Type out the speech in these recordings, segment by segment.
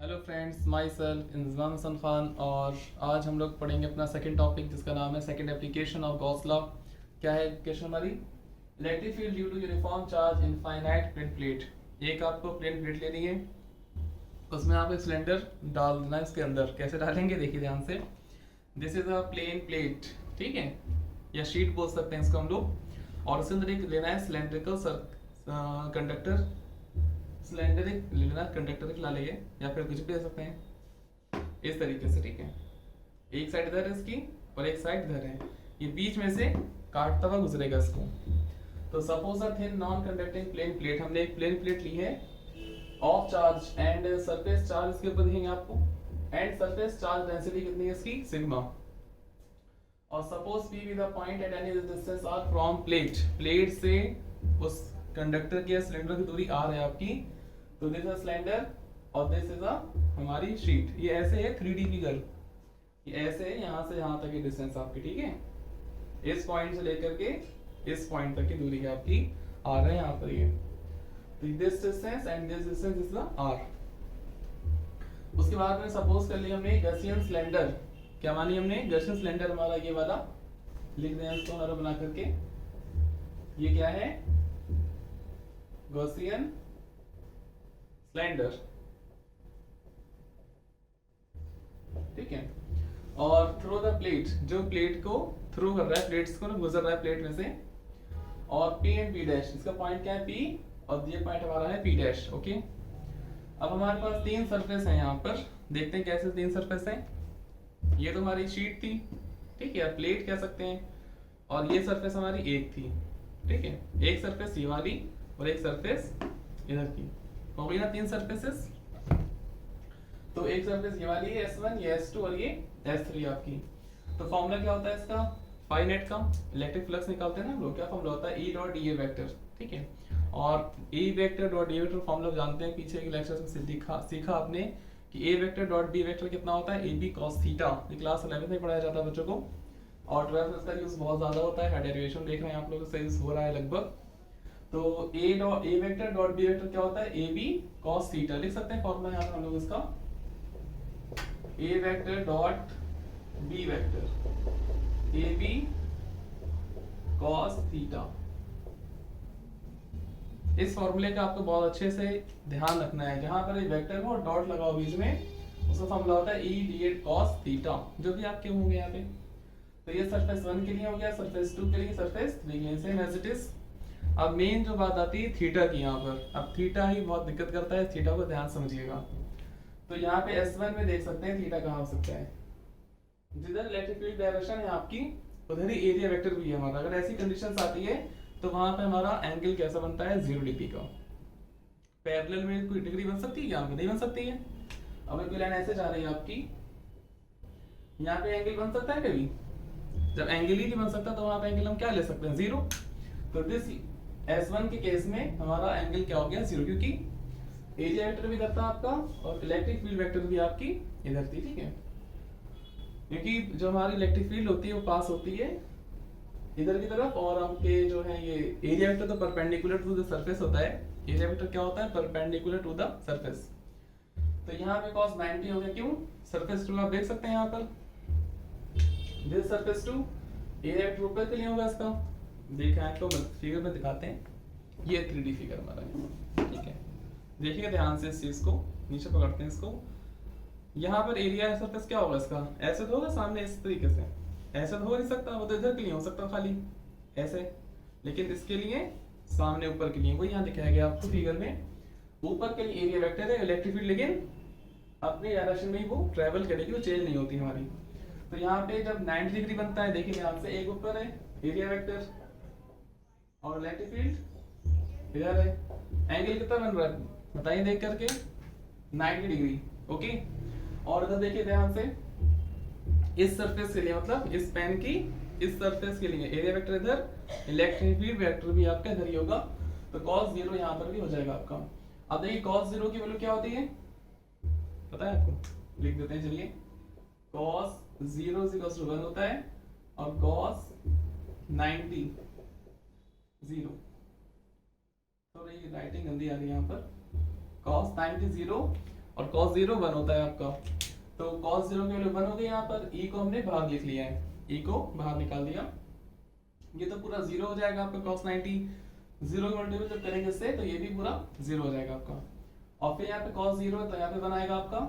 Hello friends, myself Inzamam Hasan Khan. और आज हम लोग पढ़ेंगे अपना सेकंड टॉपिक जिसका नाम है second application of Gauss law. क्या है एप्लीकेशन हमारी? Electric field due to uniform charge in finite plane plate. एक आपको प्लेन प्लेट लेनी है, उसमें आप एक सिलेंडर डाल देना है। इसके अंदर कैसे डालेंगे देखिए ध्यान से। This is a plane plate, ठीक है, या शीट बोल सकते हैं इसको हम लोग। और उसके अंदर एक लेना है सिलेंड्रिकल कंडक्टर, सिलेंडर एक लेना कंडक्टर एक ला लेंगे, या फिर कुछ भी दे सकते हैं इस तरीके से, ठीक है। एक साइड इधर है इसकी और एक साइड इधर है, ये बीच में से काटता हुआ गुजरेगा इसको। तो suppose a thin non conducting plane plate, हमने एक प्लेन प्लेट ली है of charge and surface charge इसके ऊपर दिखेंगे आपको, एंड सरफेस चार्ज डेंसिटी कितनी है इसकी, सिग्मा। और suppose P with a point at any distance R from plate, plate से उस कंडक्टर की या सिलेंडर की दूरी आर है आपकी। तो दिस इज सिलेंडर और दिस इज अ हमारी शीट। ये ऐसे है 3D फिगर, ये ऐसे है यहां से यहां तक की डिस्टेंस आपकी, ठीक है। इस पॉइंट से लेकर के इस पॉइंट तक की दूरी है आपकी आर है यहाँ पर ये। तो this distance and this distance is the R. उसके बाद में सपोज कर लिया हमने गॉसियन सिलेंडर। क्या मानी हमने? गॉसियन सिलेंडर हमारा ये वाला, लिख दें इसको एरो बना करके। ये क्या है? गॉसियन सिलेंडर, ठीक है। और थ्रू द प्लेट, जो प्लेट को थ्रू कर रहा है, प्लेट्स को ना गुजर रहा है प्लेट में से। और P एंड P डैश, इसका पॉइंट क्या है? P, और ये पॉइंट हमारा है P डैश, ओके। अब हमारे पास तीन सरफेस है यहाँ पर, देखते हैं कैसे तीन सरफेस हैं। ये तो हमारी शीट थी, ठीक है, प्लेट कह सकते हैं। और ये सरफेस हमारी एक थी, ठीक है। एक सरफेस ये वाली और एक सरफेस इधर की, हो गई ना तीन सरफेसेस। तो एक सरफेस ये वाली है S1, ये S2 और ये S3 आपकी। तो फॉर्मूला क्या होता है इसका? फाई नेट का इलेक्ट्रिक फ्लक्स निकालते हैं ना हम लोग, क्या फॉर्मूला होता है? E dot D A vector, ठीक है। और E vector dot D vector formula जानते हैं, पीछे के लेक्चर में सीखा आपने कि A vector dot B vector कितना होता है? AB cos theta. ये क्लास 11 में पढ़ाया जाता है बच्चों को, और 12 में इसका यूज बहुत ज्यादा होता है। डेरिवेशन देख रहे हैं आप लोग, इसका यूज हो रहा है लगभग। तो A vector dot B vector क्या होता है? AB cos theta. लिख सकते हैं फॉर्मूला यहाँ पर हम लोग इसका, A vector dot B vector AB cos theta. इस फॉर्मूले का आपको बहुत अच्छे से ध्यान रखना है। जहां पर ये वेक्टर हो डॉट लगाओ बीच में, उसका फॉर्मूला होता है E d cos थीटा, जो भी आपके होंगे यहाँ पे। तो ये सरफेस 1 के लिए हो गया, सरफेस 2 के लिए, सरफेस 3 के लिए, सेम एज इट इज। अब मेन जो बात आती है थीटा की यहाँ पर। अब थीटा ही बहुत दिक्कत करता है, थीटा को ध्यान समझिएगा। तो यहाँ पे S1 में देख सकते हैं थीटा कहाँ हो सकता है? जिधर इलेक्ट्रिक फील्ड डायरेक्शन है आपकी, उधर ही एरिया वेक्टर भी है हमारा। अगर ऐसी कंडीशंस आती है तो वहां पे हमारा एंगल कैसा बनता है? 0 डिग्री का। पैरेलल में कोई डिग्री बन सकती है यहाँ पे? नहीं बन सकती है। अब कोई लाइन ऐसे जा रही है आपकी, यहाँ पे एंगल बन सकता है कभी? जब एंगल ही नहीं बन सकता तो वहां पे एंगल हम क्या ले सकते हैं? 0। तो दिस S1 के केस में हमारा एंगल क्या हो गया? 0, क्योंकि एरिया वेक्टर भी इधर था आपका और इलेक्ट्रिक फील्ड वेक्टर भी आपकी इधर थी, ठीक है। क्योंकि जो हमारी इलेक्ट्रिक फील्ड होती है वो पास होती है इधर की तरफ, और आपके जो है ये एरिया वेक्टर तो परपेंडिकुलर टू द सरफेस होता है। एरिया वेक्टर क्या होता है? Perpendicular to the surface. तो यहाँ पे cos 90 हो गया, क्यों? सरफेस 2 आप देख सकते हैं यहाँ पर, दिस सरफेस 2, एरिया वेक्टर ऊपर के लिए होगा इसका। देखा है तो फिगर में दिखाते हैं, ये 3D फिगर हमारा है, ठीक है। देखिए ध्यान से इस चीज को, नीचे पकड़ते हैं इसको। यहाँ पर एरिया सरफेस क्या होगा इसका? ऐसे तो होगा सामने इस तरीके से, ऐसे तो हो नहीं सकता, वो तो इधर के लिए हो सकता खाली ऐसे, लेकिन इसके लिए सामने ऊपर के लिए, वो यहाँ दिखाया गया आपको फिगर में। ऊपर के लिए एरिया वेक्टर है इलेक्ट्रिक फील्ड, लेकिन अपने डायरेक्शन में ही वो ट्रेवल करेगी, वो चेंज नहीं होती हमारी। तो यहाँ पे जब 90 डिग्री बनता है, देखिए ध्यान से, एक ऊपर है एरिया वेक्टर और इलेक्ट्रिक फील्ड इधर है। एंगल कितना बन रहा है बताइए देख करके? 90 डिग्री, ओके। और इधर देखिए ध्यान से, इस सरफेस के लिए, मतलब इस पेन की इस सरफेस के लिए एरिया वेक्टर इधर, इलेक्ट्रिक फील्ड वेक्टर भी आपका इधर ही होगा। तो cos 0 यहाँ पर भी हो जाएगा आपका। अब देखिए cos 0 की वैल्यू क्या होती है पता है आपको? लिख देते हैं चलिए। cos 0 1 होता है, और cos 90 0, तो राइटिंग गंदी आ रही है यहाँ पर। cos 90 0 और cos 0 1 होता है आपका। तो cos 0 की वैल्यू 1 हो गई यहाँ पर, e को हमने बाहर लिख लिया है, e को बाहर निकाल दिया, ये तो पूरा 0 हो जाएगा आपका cos 90, 0 की मल्टीपल जब करेंगे इससे तो ये भी पूरा 0 हो जाएगा आपका। और फिर यहाँ पे cos 0 है तो यहाँ पे 1 आएगा आपका,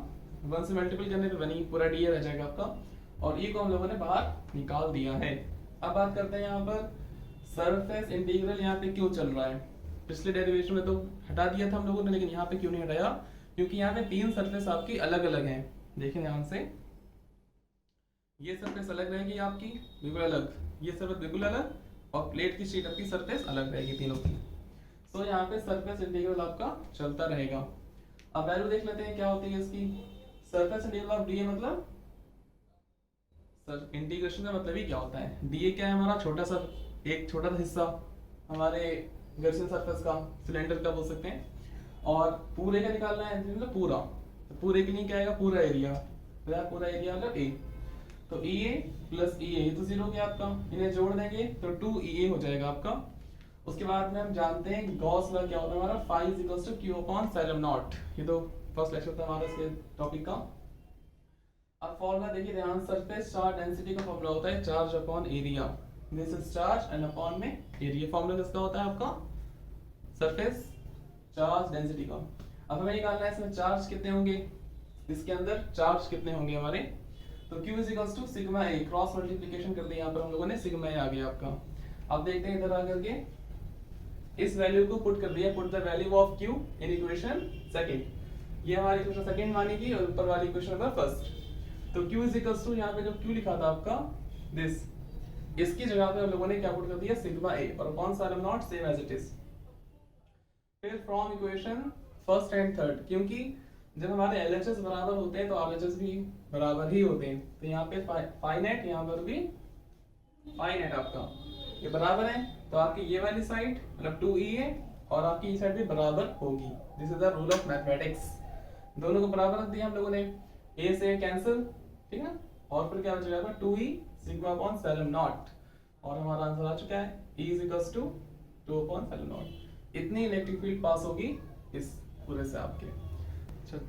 1 से मल्टीपल करने पे 1 ही पूरा dA रह जाएगा आपका, और e को हम लोगों ने बाहर निकाल दिया है। अब बात करते हैं यहाँ पर सरफेस इंटीग्रल यहाँ पे क्यों चल रहा है। पिछले डेरिवेशन में तो हटा दिया था हम लोगों ने, लेकिन यहाँ पे क्यों नहीं हटाया, क्योंकि यहाँ पे 3 सरफेस आपकी अलग अलग हैं। देखें ध्यान से, ये सरफेस अलग रहेगी आपकी बिल्कुल अलग, ये सरफेस बिल्कुल अलग, और प्लेट की शीट आपकी सरफेस अलग रहेगी तीनों की। तो यहाँ पे सरफेस इंटीग्रल आपका चलता रहेगा। अब वैल्यू देख लेते हैं क्या होती है इसकी। सरफेस इंटीग्रल ऑफ डीए मतलब, सर इंटीग्रेशन का मतलब ही क्या होता है, डीए क्या है हमारा छोटा सा, एक छोटा सा हिस्सा हमारे गॉसियन सरफेस का, सिलेंडर का बोल सकते हैं, और पूरे का निकालना है मतलब पूरा, तो पूरे के लिए क्या आएगा, पूरा एरिया, पूरा एरिया मतलब ए, तो ई ए प्लस ई ए, तो 0 गया आपका, इन्हें जोड़ देंगे तो 2EA हो जाएगा आपका। उसके बाद में हम जानते हैं गॉस लॉ क्या होता है हमारा, phi equals to q upon xylem naught, ये तो फर्स्ट लेक्चर था हमारा इसके टॉपिक का। अब फॉर्मूला देखिए ध्यान, सरफेस चार्ज डेंसिटी का फॉर्मूला होता है charge upon area, this is charge and upon में एरिया, फॉर्मूला किसका होता है आपका, सरफेस चार्ज डेंसिटी का। अब हमें निकालना है इसमें चार्ज कितने होंगे, इसके अंदर चार्ज कितने होंगे हमारे, तो Q is equals to sigma A, cross multiplication कर दिया यहाँ पर हम लोगों ने, सिग्मा ए आ गया आपका। अब देखते हैं इधर आकर के इस वैल्यू को पुट कर दिया, put the value of Q in equation second, ये हमारी इक्वेशन सेकंड मानी थी और ऊपर वाली इक्वेशन नंबर फर्स्ट। तो Q इज इक्वल्स टू यहाँ पे जो Q लिखा था आपका दिस, इसकी जगह पे हम लोगों ने क्या पुट कर दिया, सिग्मा ए और upon xylem not same as it is. फिर from equation first and third, क्योंकि जब हमारे LHS बराबर होते हैं तो RHS भी बराबर ही होते हैं, तो यहाँ पे फाइनेट, यहाँ पर भी फाइनेट आपका, ये बराबर है तो आपकी ये वाली साइड मतलब 2EA और आपकी ये साइड भी बराबर होगी, this is the rule of mathematics. दोनों को बराबर रख दिया हम लोगों ने, A से कैंसिल, ठीक है, और फिर क्या बचेगा 2E sigma upon xylem not, और हमारा आंसर आ चुका है E is equals to 2 upon xylem naught. इतनी इलेक्ट्रिक फील्ड पास होगी इस पूरे से आपके।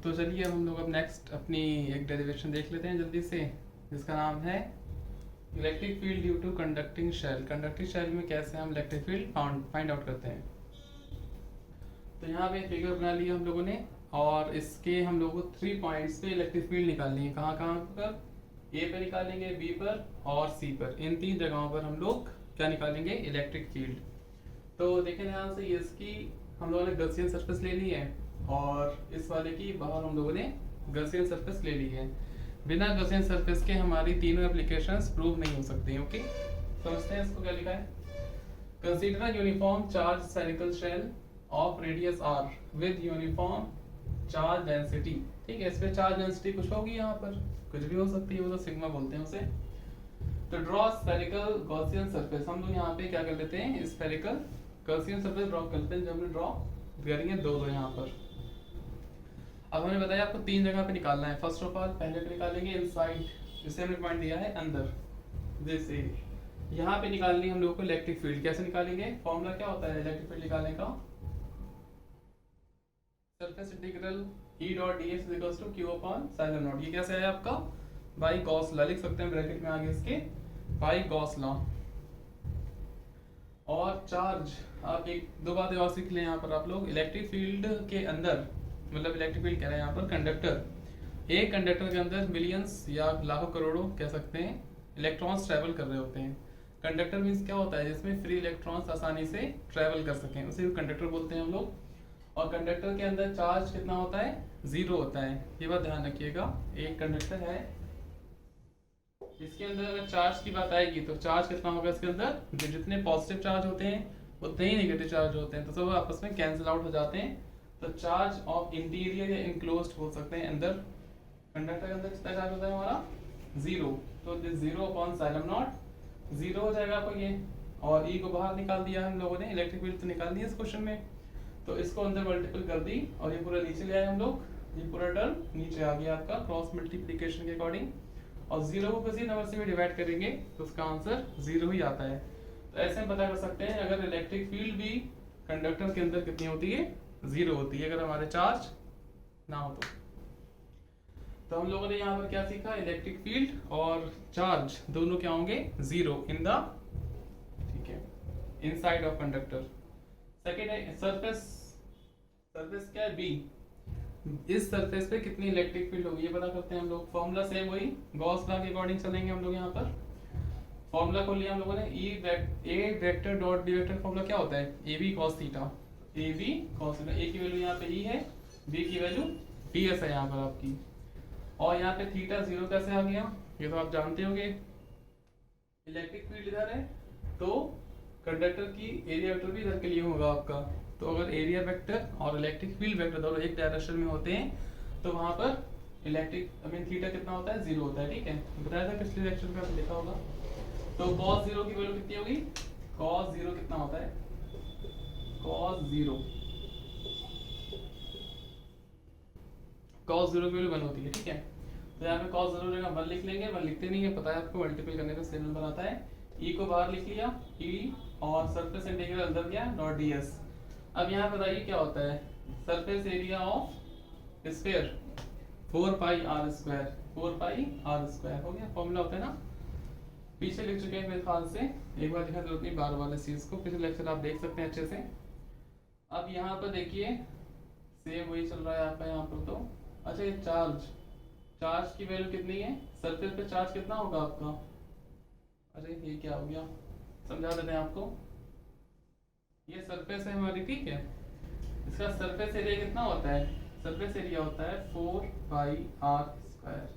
तो चलिए हम लोग अब नेक्स्ट अपनी एक डेरिवेशन देख लेते हैं जल्दी से, जिसका नाम है electric field due to conducting shell. Conducting shell में कैसे हम इलेक्ट्रिक फील्ड फाइंड आउट करते हैं। तो यहाँ पे फिगर बना लिया हम लोगों ने, और इसके हम लोगों को 3 पॉइंट्स पे इलेक्ट्रिक फील्ड निकालनी है। कहाँ कहाँ पर, ए पे निकालेंगे, बी पर और सी पर, इन 3 जगहों पर हम लोग क्या निकालेंगे, इलेक्ट्रिक फील्ड। तो देखें ध्यान से, इसकी हम लोगों ने गॉसियन सरफेस ले ली है, और इस वाले की बाहर हम लोगों ने गॉसियन सरफेस ले ली है। बिना गॉसियन सरफेस के हमारी तीनों एप्लीकेशंस प्रूव नहीं हो सकती। ओके, समझते हैं इसको क्या लिखा है, consider uniform charge spherical shell of radius r with uniform charge density. ठीक है, इस पे चार्ज डेंसिटी कुछ होगी, यहाँ पर कुछ भी हो सकती है, वो तो सिग्मा बोलते हैं उसे। तो ड्रॉ स्फेरिकल गॉसियन सरफेस, हम लोग यहाँ पे क्या कर लेते हैं, स्फेरिकल गॉसियन सरफेस ड्रॉ करते हैं, जब हम ड्रॉ करेंगे दो यहाँ पर। अब हमने बताया आपको 3 जगह पे निकालना है। फर्स्ट ऑफ ऑल पहले पे निकालेंगे इनसाइड, जिसे हमने पॉइंट दिया है अंदर, जैसे यहाँ पे निकालनी हम लोगों को इलेक्ट्रिक फील्ड। कैसे निकालेंगे, फॉर्मूला क्या होता है इलेक्ट्रिक फील्ड निकालने का, surface integral E dot ds is equals to q upon xylem naught. ये कैसे है आपका, बाय गॉस लॉ, लिख सकते हैं ब्रैकेट में आगे इसके, बाय गॉस लॉ। और चार्ज, आप एक दो बातें और सीख लें यहाँ पर आप लोग, इलेक्ट्रिक फील्ड के अंदर, मतलब इलेक्ट्रिक फील्ड कह रहे हैं यहाँ पर कंडक्टर, एक कंडक्टर के अंदर मिलियंस या लाखों करोड़ों कह सकते हैं इलेक्ट्रॉन्स ट्रैवल कर रहे होते हैं। कंडक्टर मीन्स क्या होता है, जिसमें फ्री इलेक्ट्रॉन्स आसानी से ट्रैवल कर सकें, उसे कंडक्टर बोलते हैं हम लोग। और कंडक्टर के अंदर चार्ज कितना होता है, 0 होता है, ये बात ध्यान रखिएगा। एक कंडक्टर है, इसके अंदर अगर चार्ज की बात आएगी तो चार्ज कितना होगा इसके अंदर, जितने पॉजिटिव चार्ज होते हैं उतने ही नेगेटिव चार्ज होते हैं, तो सब आपस में कैंसिल आउट हो जाते हैं। तो चार्ज ऑफ इंटीरियर या इनक्लोज्ड बोल सकते हैं, अंदर कंडक्टर के अंदर कितना चार्ज होता है हमारा, 0। तो 0 अपॉन साइलम नॉट 0 हो जाएगा आपको ये, और E को बाहर निकाल दिया हम लोगों ने, इलेक्ट्रिक फील्ड तो निकाल दिया इस क्वेश्चन में, तो इसको अंदर मल्टीपल कर दी और ये पूरा नीचे ले आए हम लोग, ये पूरा टर्म नीचे आ गया आपका क्रॉस मल्टीप्लिकेशन के अकॉर्डिंग। और 0 को किसी नंबर से भी डिवाइड करेंगे तो उसका आंसर 0 ही आता है। तो ऐसे हम पता कर सकते हैं अगर इलेक्ट्रिक फील्ड भी कंडक्टर के अंदर कितनी होती है, 0 होती है, अगर हमारे चार्ज ना हो तो। तो हम लोगों ने यहाँ पर क्या सीखा, इलेक्ट्रिक फील्ड और चार्ज दोनों क्या होंगे, जीरो इन द, ठीक है, इनसाइड ऑफ कंडक्टर। सेकेंड है सरफेस, सरफेस क्या है, बी, इस सरफेस पे कितनी इलेक्ट्रिक फील्ड होगी ये पता करते हैं हम लोग। फॉर्मूला सेम वही, गॉस लॉ के अकॉर्डिंग चलेंगे हम लोग। यहाँ पर फॉर्मूला खोल लिया हम लोगों ने, a vector dot b vector, formula क्या होता है, a b cos theta, a b cos theta, a की वैल्यू यहाँ पे ई है, बी की वैल्यू डी एस है यहाँ पर आपकी, और यहाँ पे थीटा जीरो कैसे आ गया, ये तो आप जानते होंगे। इलेक्ट्रिक फील्ड इधर है तो कंडक्टर की एरिया वेक्टर भी इधर के लिए होगा आपका। तो अगर एरिया वेक्टर और इलेक्ट्रिक फील्ड वेक्टर दोनों एक डायरेक्शन में होते हैं तो वहां पर इलेक्ट्रिक थीटा कितना होता है, जीरो होता है, ठीक है, बताया था पिछले लेक्चर में, आपने देखा होगा। तो cos जीरो की वैल्यू कितनी होगी, cos जीरो कितना होता है, cos जीरो की वैल्यू 1 होती है, ठीक है। तो यहाँ पे cos जीरो जगह 1 लिख लेंगे, 1 लिखते नहीं है, पता है आपको, मल्टीपल करने पे सेम नंबर आता है। ई को बाहर लिख लिया, ई, और सरफेस इंटीग्रल अंदर गया डॉट ds। अब यहाँ बताइए क्या होता है, surface area of sphere 4 pi r square, 4 pi r square हो गया, फॉर्मूला होता है ना, पीछे लिख चुके हैं मेरे ख्याल से, एक बार लिखा जरूरत नहीं बार बार इस चीज को, पिछले लेक्चर आप देख सकते हैं अच्छे से। अब यहाँ पर देखिए सेम वही चल रहा है आपका यहाँ पर। तो अच्छा, ये चार्ज, चार्ज की वैल्यू कितनी है, सरफेस पे चार्ज कितना होगा आपका, अरे ये क्या हो गया, समझा देते हैं आपको। ये सरफेस है हमारी, ठीक है, इसका सरफेस एरिया कितना होता है, सरफेस एरिया होता है 4 pi r square.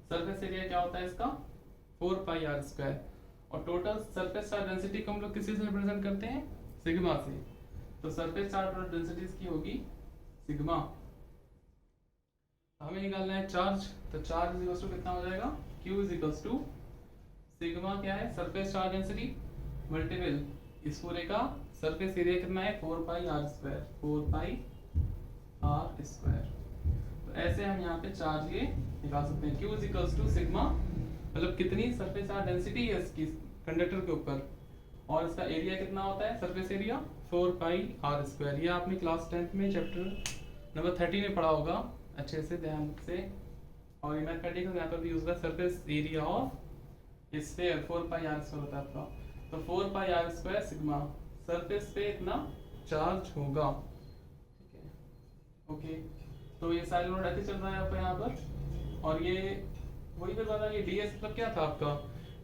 Surface area क्या होता है इसका, 4 पाई आर स्क्वायर। और टोटल सरफेस चार्ज डेंसिटी को हम लोग किसी से रिप्रेजेंट करते हैं, सिग्मा से। तो सरफेस चार्ज डेंसिटी की होगी सिग्मा। हमें निकालना है चार्ज, तो चार्ज इज इक्वल टू कितना हो जाएगा, Q is equal to sigma क्या है, सरफेस चार्ज डेंसिटी मल्टीपल इस पूरे का सरफेस एरिया कितना है, 4 pi r square, 4 pi r square. तो ऐसे हम यहाँ पे चार्ज ये निकाल सकते हैं, Q is equal to sigma, मतलब कितनी सरफेस चार्ज डेंसिटी है इसकी कंडक्टर के ऊपर, और इसका एरिया कितना होता है, surface area 4 pi r square. ये आपने क्लास 10th में चैप्टर नंबर 30 में पढ़ा होगा अच्छे से, ध्यान से। और ये मैथमेटिक्स यहाँ पर भी यूज होगा, surface area of sphere 4 pi r square होता है आपका। तो 4 pi r square sigma, surface पे इतना चार्ज होगा, ठीक है, ओके। तो ये साइड नोड ऐसे चल रहा है आपका यहाँ पर, और ये वही पे बता, ये ds मतलब क्या था आपका,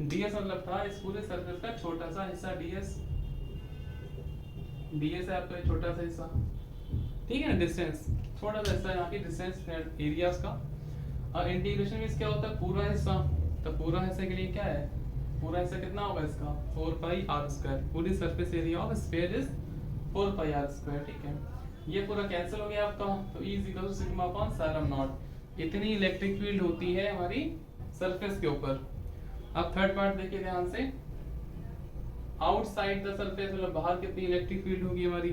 ds मतलब था इस पूरे सरफेस का छोटा सा हिस्सा, ds है आपका छोटा सा हिस्सा, ठीक है ना, डिस्टेंस, छोटा सा हिस्सा यहाँ की डिस्टेंस एरियाज का। और इंटीग्रेशन मींस क्या होता है, पूरा हिस्सा। तो पूरा हिस्से के लिए क्या है, पूरा हिस्सा कितना होगा इसका, 4 पाई आर स्क्वायर, पूरी surface area of sphere is 4 pi r square, ठीक है। ये पूरा कैंसिल हो गया आपका, तो E is equal to sigma upon xylem naught. इतनी इलेक्ट्रिक फील्ड होती है हमारी सरफेस के ऊपर। अब थर्ड पार्ट देखिए ध्यान से, आउटसाइड द सरफेस, मतलब बाहर कितनी इलेक्ट्रिक फील्ड होगी हमारी,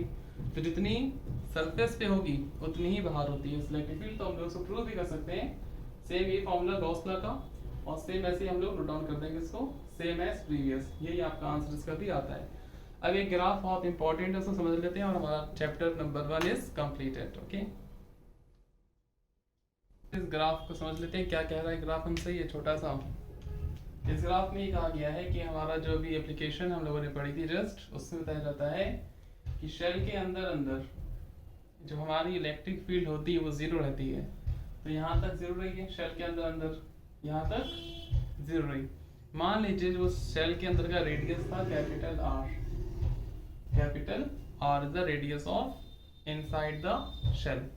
तो जितनी सरफेस पे होगी उतनी ही बाहर होती है इलेक्ट्रिक फील्ड। तो हम लोग इसको प्रूव भी कर सकते हैं, सेम ये फॉर्मूला गॉस लॉ का, और सेम ऐसे हम लोग नोट डाउन कर देंगे इसको, सेम एज प्रीवियस, यही आपका आंसर इसका भी आता है। अब एक ग्राफ बहुत इंपॉर्टेंट है, उसको समझ लेते हैं, और हमारा chapter number 1 is completed, okay. इस ग्राफ को समझ लेते हैं, क्या कह रहा है ग्राफ हमसे, ये छोटा सा। इस ग्राफ में ये कहा गया है कि हमारा जो भी एप्लीकेशन हम लोगों ने पढ़ी थी जस्ट, उसमें बताया जाता है कि शेल के अंदर अंदर जो हमारी इलेक्ट्रिक फील्ड होती है वो जीरो रहती है। तो यहाँ तक जीरो रही है शेल के अंदर अंदर, यहाँ तक जीरो रही। मान लीजिए जो शेल के अंदर का रेडियस था capital R, capital R is the radius of inside the shell.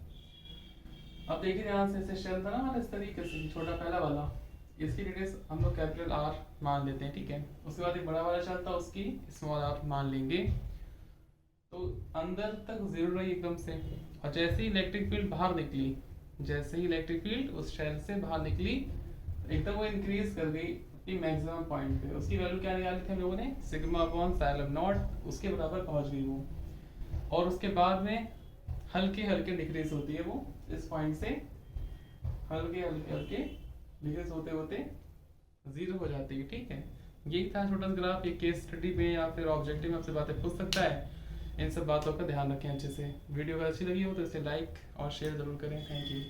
अब देखिए ध्यान से, इसे शेल था ना हमारा इस तरीके से, छोटा पहला वाला, इसकी रेडियस हम लोग कैपिटल R मान लेते हैं, ठीक है। उसके बाद एक बड़ा वाला शेल था, उसकी स्मॉल r मान लेंगे। तो अंदर तक जीरो रही एकदम से, और जैसे ही इलेक्ट्रिक फील्ड बाहर निकली, जैसे ही इलेक्ट्रिक फील्ड उस शेल से बाहर निकली, एकदम वो इंक्रीज कर गई अपनी मैक्सिमम पॉइंट पे। उसकी वैल्यू क्या निकाली थी हम लोगों ने, सिग्मा अपॉन साइलम नॉट, उसके बराबर पहुंच गई वो। और उसके बाद में हल्के हल्के डिक्रीज होती है वो इस पॉइंट से, हल्के हल्के हल्के डिक्रीज होते होते जीरो हो जाती है, ठीक है। यही था छोटा सा ग्राफ। ये केस स्टडी में या फिर ऑब्जेक्टिव में आपसे बातें पूछ सकता है, इन सब बातों का ध्यान रखें अच्छे से। वीडियो अगर अच्छी लगी हो तो इसे लाइक और शेयर जरूर करें। Thank you.